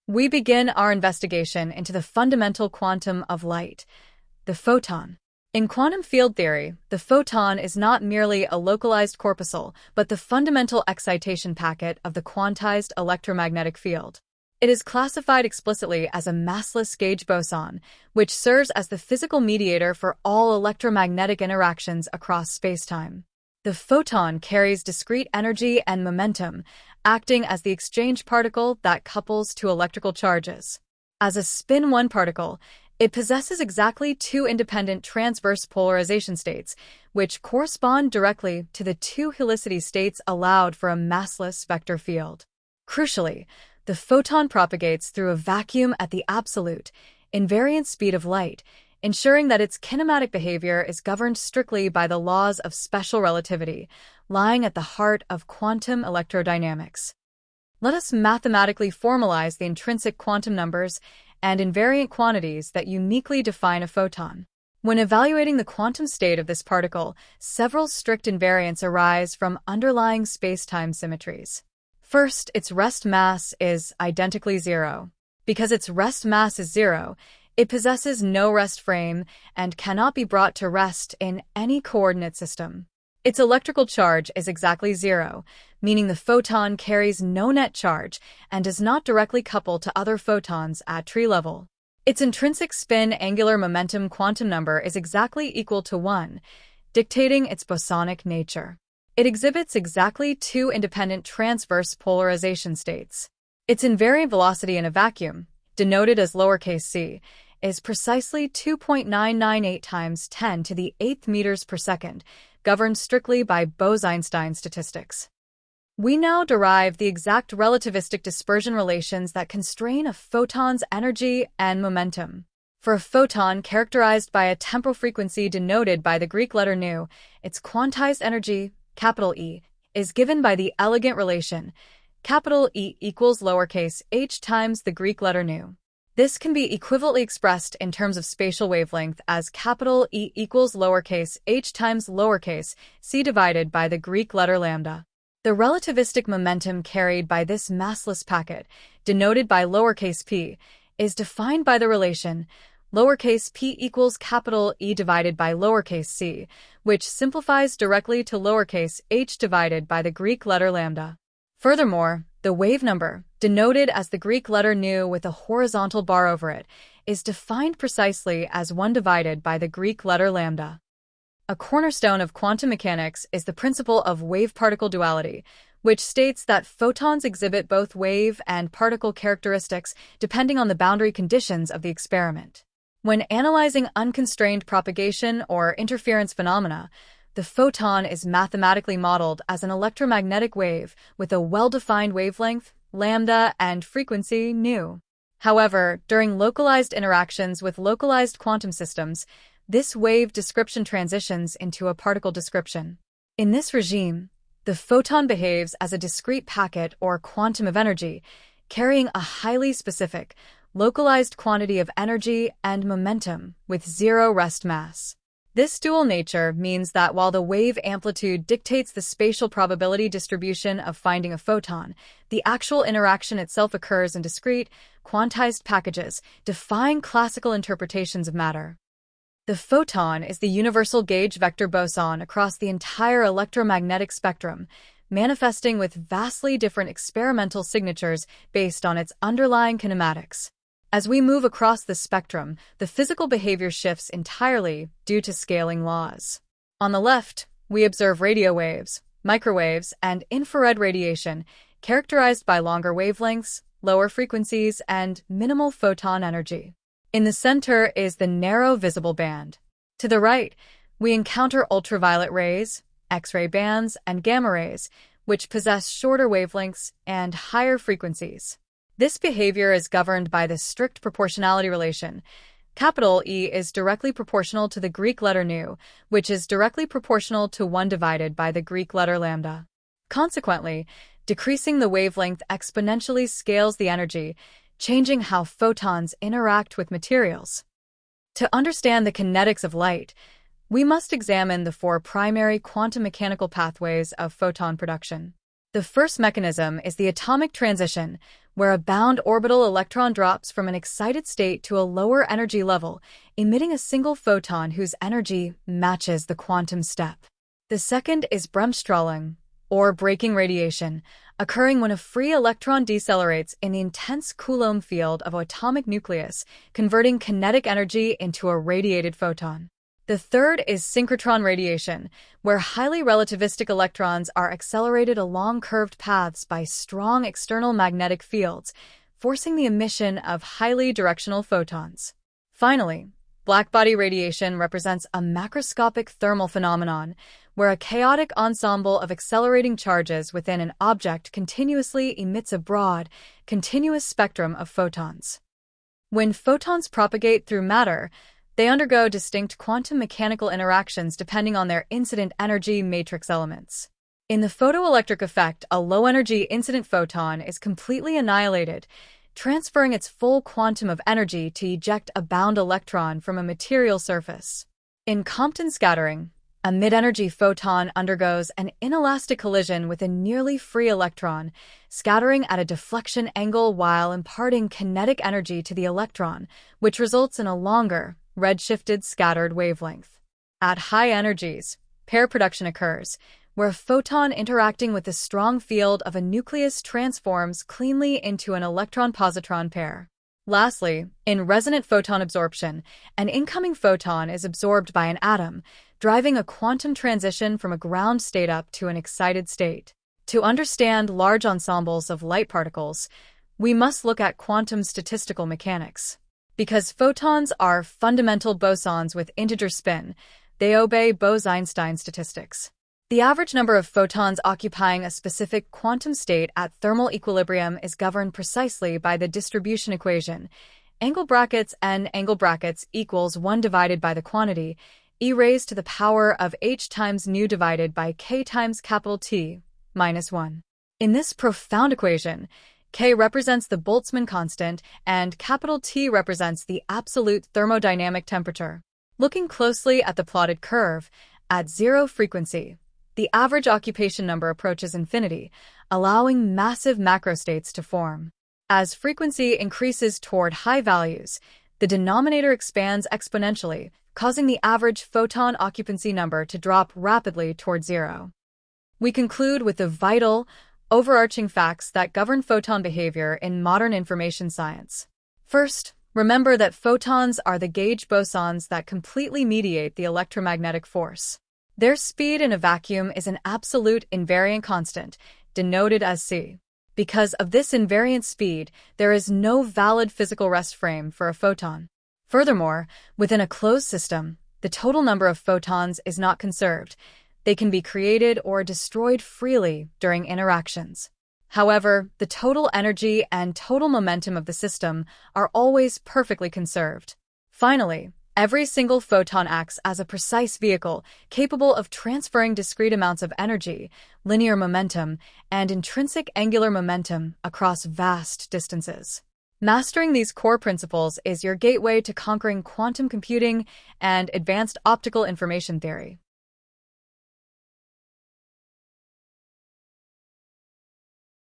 We begin our investigation into the fundamental quantum of light, the photon. In quantum field theory, the photon is not merely a localized corpuscle, but the fundamental excitation packet of the quantized electromagnetic field. It is classified explicitly as a massless gauge boson, which serves as the physical mediator for all electromagnetic interactions across spacetime. The photon carries discrete energy and momentum, acting as the exchange particle that couples two electrical charges. As a spin-1 particle, it possesses exactly two independent transverse polarization states, which correspond directly to the two helicity states allowed for a massless vector field. Crucially, the photon propagates through a vacuum at the absolute, invariant speed of light, ensuring that its kinematic behavior is governed strictly by the laws of special relativity, lying at the heart of quantum electrodynamics. Let us mathematically formalize the intrinsic quantum numbers and invariant quantities that uniquely define a photon. When evaluating the quantum state of this particle, several strict invariants arise from underlying spacetime symmetries. First, its rest mass is identically zero. Because its rest mass is zero, it possesses no rest frame and cannot be brought to rest in any coordinate system. Its electrical charge is exactly zero, meaning the photon carries no net charge and does not directly couple to other photons at tree level. Its intrinsic spin angular momentum quantum number is exactly equal to 1, dictating its bosonic nature. It exhibits exactly two independent transverse polarization states. Its invariant velocity in a vacuum, denoted as lowercase c, is precisely 2.998 times 10 to the 8th meters per second, governed strictly by Bose-Einstein statistics. We now derive the exact relativistic dispersion relations that constrain a photon's energy and momentum. For a photon characterized by a temporal frequency denoted by the Greek letter nu, its quantized energy, capital E, is given by the elegant relation, capital E equals lowercase h times the Greek letter nu. This can be equivalently expressed in terms of spatial wavelength as capital E equals lowercase h times lowercase c divided by the Greek letter lambda. The relativistic momentum carried by this massless packet, denoted by lowercase p, is defined by the relation lowercase p equals capital E divided by lowercase c, which simplifies directly to lowercase h divided by the Greek letter lambda. Furthermore, the wave number, denoted as the Greek letter nu with a horizontal bar over it, is defined precisely as 1 divided by the Greek letter lambda. A cornerstone of quantum mechanics is the principle of wave-particle duality, which states that photons exhibit both wave and particle characteristics depending on the boundary conditions of the experiment. When analyzing unconstrained propagation or interference phenomena, the photon is mathematically modeled as an electromagnetic wave with a well-defined wavelength, lambda, and frequency, nu. However, during localized interactions with localized quantum systems, this wave description transitions into a particle description. In this regime, the photon behaves as a discrete packet or quantum of energy, carrying a highly specific, localized quantity of energy and momentum with zero rest mass. This dual nature means that while the wave amplitude dictates the spatial probability distribution of finding a photon, the actual interaction itself occurs in discrete, quantized packages, defying classical interpretations of matter. The photon is the universal gauge vector boson across the entire electromagnetic spectrum, manifesting with vastly different experimental signatures based on its underlying kinematics. As we move across the spectrum, the physical behavior shifts entirely due to scaling laws. On the left, we observe radio waves, microwaves, and infrared radiation, characterized by longer wavelengths, lower frequencies, and minimal photon energy. In the center is the narrow visible band. To the right, we encounter ultraviolet rays, X-ray bands, and gamma rays, which possess shorter wavelengths and higher frequencies. This behavior is governed by the strict proportionality relation. Capital E is directly proportional to the Greek letter nu, which is directly proportional to 1 divided by the Greek letter lambda. Consequently, decreasing the wavelength exponentially scales the energy, changing how photons interact with materials. To understand the kinetics of light, we must examine the 4 primary quantum mechanical pathways of photon production. The first mechanism is the atomic transition, where a bound orbital electron drops from an excited state to a lower energy level, emitting a single photon whose energy matches the quantum step. The second is Bremsstrahlung, or braking radiation, occurring when a free electron decelerates in the intense Coulomb field of an atomic nucleus, converting kinetic energy into a radiated photon. The third is synchrotron radiation, where highly relativistic electrons are accelerated along curved paths by strong external magnetic fields, forcing the emission of highly directional photons. Finally, blackbody radiation represents a macroscopic thermal phenomenon, where a chaotic ensemble of accelerating charges within an object continuously emits a broad, continuous spectrum of photons. When photons propagate through matter, they undergo distinct quantum mechanical interactions depending on their incident energy matrix elements. In the photoelectric effect, a low-energy incident photon is completely annihilated, transferring its full quantum of energy to eject a bound electron from a material surface. In Compton scattering, a mid-energy photon undergoes an inelastic collision with a nearly free electron, scattering at a deflection angle while imparting kinetic energy to the electron, which results in a longer, redshifted scattered wavelength. At high energies, pair production occurs, where a photon interacting with the strong field of a nucleus transforms cleanly into an electron-positron pair. Lastly, in resonant photon absorption, an incoming photon is absorbed by an atom, driving a quantum transition from a ground state up to an excited state. To understand large ensembles of light particles, we must look at quantum statistical mechanics. Because photons are fundamental bosons with integer spin, they obey Bose-Einstein statistics. The average number of photons occupying a specific quantum state at thermal equilibrium is governed precisely by the distribution equation, angle brackets n angle brackets equals 1 divided by the quantity, e raised to the power of h times nu divided by k times capital T minus 1. In this profound equation, K represents the Boltzmann constant and capital T represents the absolute thermodynamic temperature. Looking closely at the plotted curve, at zero frequency, the average occupation number approaches infinity, allowing massive macrostates to form. As frequency increases toward high values, the denominator expands exponentially, causing the average photon occupancy number to drop rapidly toward zero. We conclude with the vital, overarching facts that govern photon behavior in modern information science. First, remember that photons are the gauge bosons that completely mediate the electromagnetic force. Their speed in a vacuum is an absolute invariant constant, denoted as c. Because of this invariant speed, there is no valid physical rest frame for a photon. Furthermore, within a closed system, the total number of photons is not conserved. They can be created or destroyed freely during interactions. However, the total energy and total momentum of the system are always perfectly conserved. Finally, every single photon acts as a precise vehicle capable of transferring discrete amounts of energy, linear momentum, and intrinsic angular momentum across vast distances. Mastering these core principles is your gateway to conquering quantum computing and advanced optical information theory.